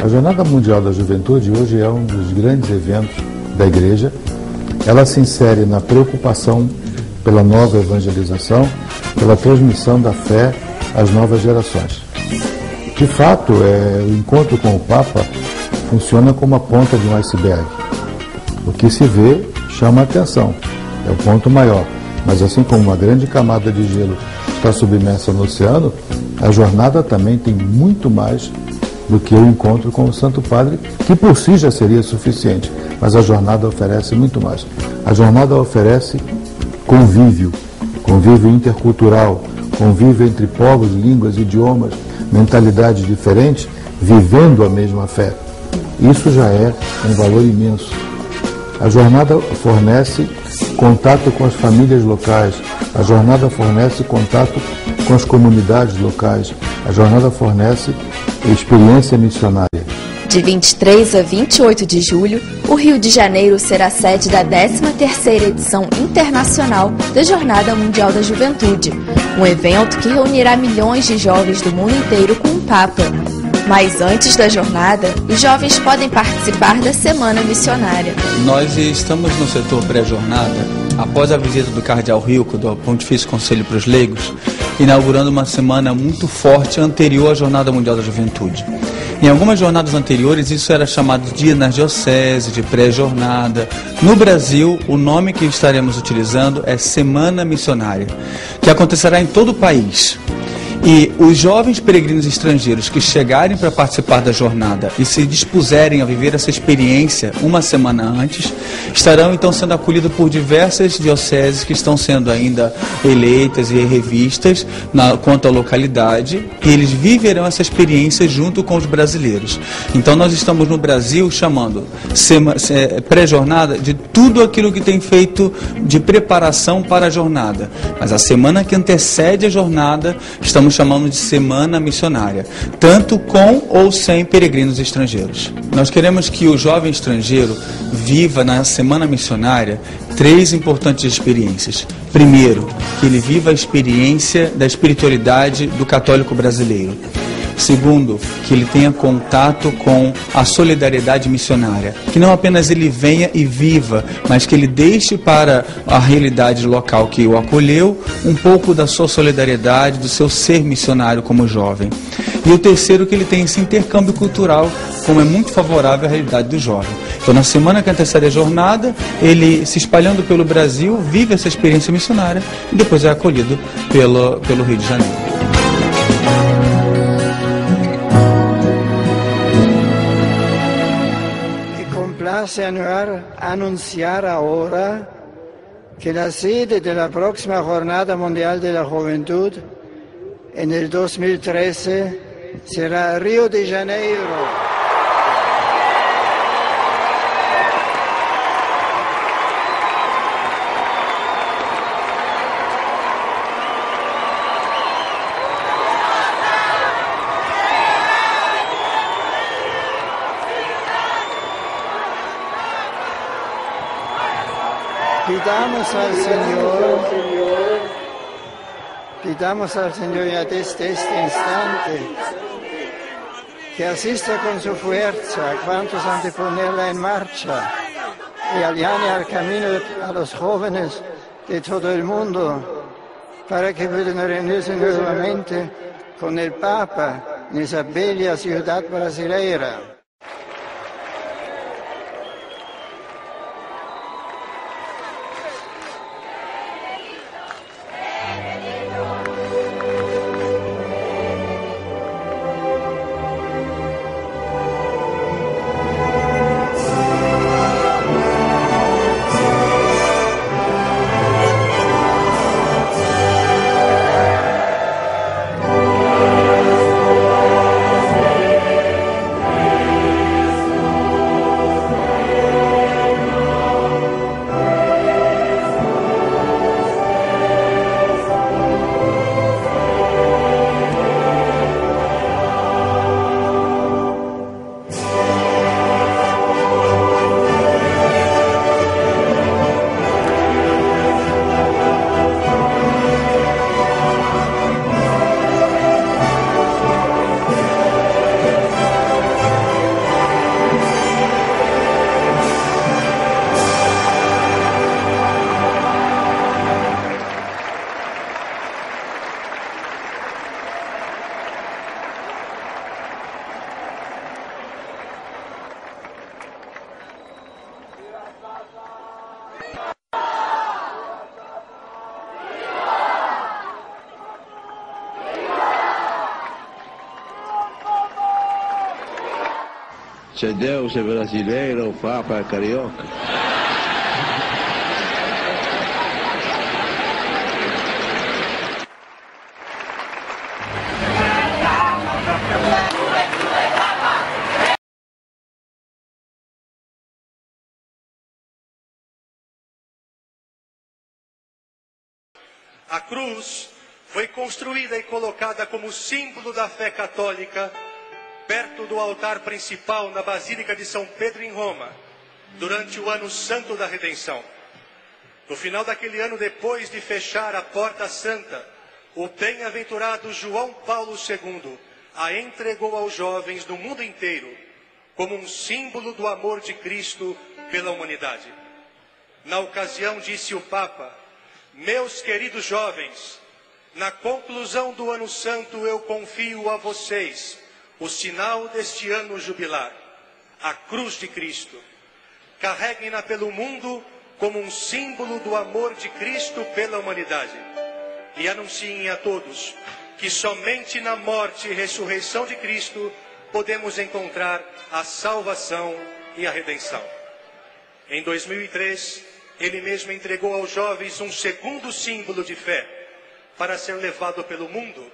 A Jornada Mundial da Juventude hoje é um dos grandes eventos da Igreja. Ela se insere na preocupação pela nova evangelização, pela transmissão da fé às novas gerações. De fato, o encontro com o Papa funciona como a ponta de um iceberg. O que se vê chama a atenção, é o ponto maior. Mas assim como uma grande camada de gelo está submersa no oceano, a jornada também tem muito mais do que o encontro com o Santo Padre, que por si já seria suficiente, mas a jornada oferece muito mais. A jornada oferece convívio intercultural, convívio entre povos, línguas, idiomas, mentalidades diferentes, vivendo a mesma fé. Isso já é um valor imenso. A jornada fornece contato com as famílias locais, a jornada fornece contato com as comunidades locais, a jornada fornece experiência missionária. De 23 a 28 de julho, o Rio de Janeiro será sede da 13ª edição internacional da Jornada Mundial da Juventude, um evento que reunirá milhões de jovens do mundo inteiro com o Papa. Mas antes da jornada, os jovens podem participar da Semana Missionária. Nós estamos no setor pré-jornada, após a visita do Cardeal Rilco, do Pontifício Conselho para os Leigos, inaugurando uma semana muito forte anterior à Jornada Mundial da Juventude. Em algumas jornadas anteriores, isso era chamado de nas dioceses, de pré-jornada. No Brasil, o nome que estaremos utilizando é Semana Missionária, que acontecerá em todo o país. E os jovens peregrinos estrangeiros que chegarem para participar da jornada e se dispuserem a viver essa experiência uma semana antes, estarão então sendo acolhidos por diversas dioceses que estão sendo ainda eleitas e revistas quanto à localidade, e eles viverão essa experiência junto com os brasileiros. Então nós estamos no Brasil chamando pré-jornada de tudo aquilo que tem feito de preparação para a jornada. Mas a semana que antecede a jornada, estamos chamando de Semana Missionária, tanto com ou sem peregrinos estrangeiros. Nós queremos que o jovem estrangeiro viva na Semana Missionária 3 importantes experiências. Primeiro, que ele viva a experiência da espiritualidade do católico brasileiro. Segundo, que ele tenha contato com a solidariedade missionária. Que não apenas ele venha e viva, mas que ele deixe para a realidade local que o acolheu um pouco da sua solidariedade, do seu ser missionário como jovem. E o terceiro, que ele tenha esse intercâmbio cultural, como é muito favorável à realidade do jovem. Então, na semana que antecede a jornada, ele, se espalhando pelo Brasil, vive essa experiência missionária e depois é acolhido pelo Rio de Janeiro. Anunciar ahora que la sede de la próxima Jornada Mundial de la Juventud en el 2013 será Río de Janeiro. Pidamos al Señor ya desde este instante que asista con su fuerza a cuantos han de ponerla en marcha y allane al camino a los jóvenes de todo el mundo para que puedan reunirse nuevamente con el Papa en esa bella ciudad brasileira. se Deus é brasileiro, o Papa é carioca. A cruz foi construída e colocada como símbolo da fé católica perto do altar principal na Basílica de São Pedro em Roma, durante o Ano Santo da Redenção. No final daquele ano, depois de fechar a Porta Santa, o bem-aventurado João Paulo II a entregou aos jovens do mundo inteiro como um símbolo do amor de Cristo pela humanidade. Na ocasião, disse o Papa: meus queridos jovens, na conclusão do Ano Santo eu confio a vocês o sinal deste ano jubilar, a cruz de Cristo. Carreguem-na pelo mundo como um símbolo do amor de Cristo pela humanidade. E anunciem a todos que somente na morte e ressurreição de Cristo podemos encontrar a salvação e a redenção. Em 2003, ele mesmo entregou aos jovens um segundo símbolo de fé para ser levado pelo mundo,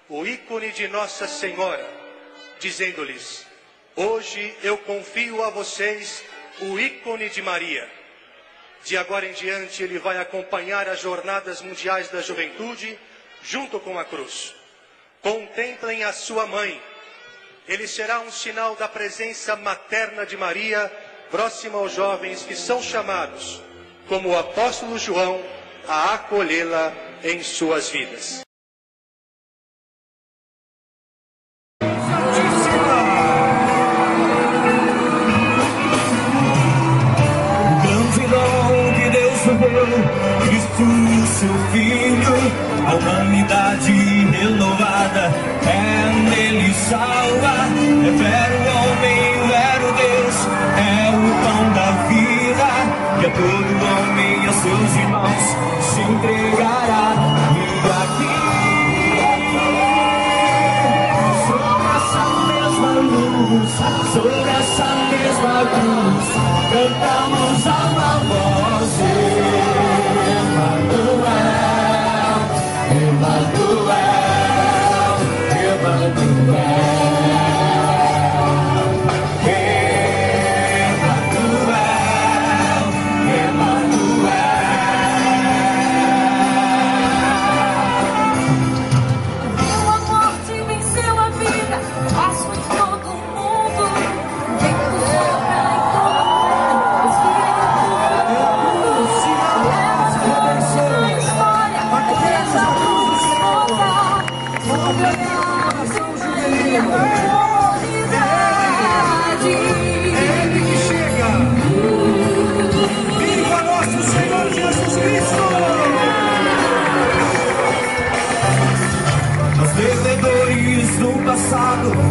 o ícone de Nossa Senhora, dizendo-lhes: hoje eu confio a vocês o ícone de Maria. De agora em diante ele vai acompanhar as jornadas mundiais da juventude junto com a cruz. Contemplem a sua mãe. Ele será um sinal da presença materna de Maria, próxima aos jovens que são chamados, como o apóstolo João, a acolhê-la em suas vidas. Cristo, seu Filho, a humanidade renovada é nele salva. É vero homem, vero Deus, é o pão da vida, que a todo homem e a seus irmãos se entregará. E aqui, sobre essa mesma luz, sobre essa mesma cruz, cantamos a uma voz: Emmanuel, Emmanuel,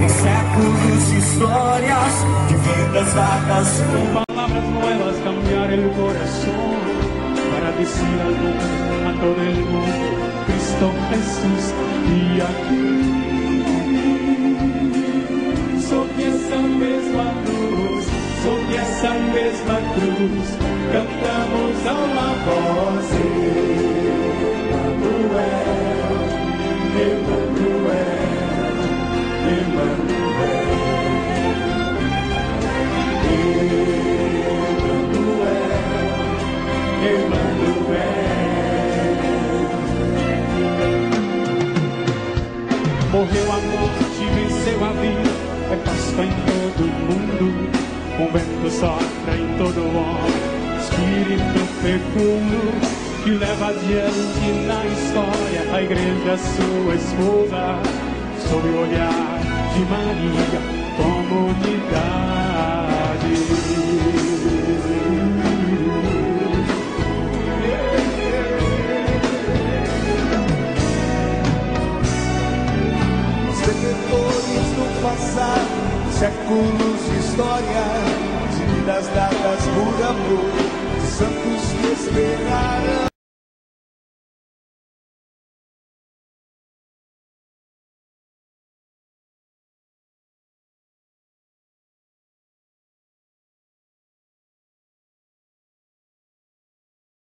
em séculos de histórias, de vidas dadas con palabras nuevas, cambiar el corazón para decir algo a todo el mundo: Cristo Jesús. Y aquí, sobre esa misma cruz, sobre esa misma cruz, cantamos a una voz: Emmanuel, morreu a morte, venceu a vida, é Páscoa em todo mundo. O vento sopra em todo homem, Espírito fecundo, que leva adiante na história a igreja, sua esposa, sob o olhar de Maria, comunidade. Os pecadores do passado, séculos de história, de vidas dadas por amor, santos que esperaram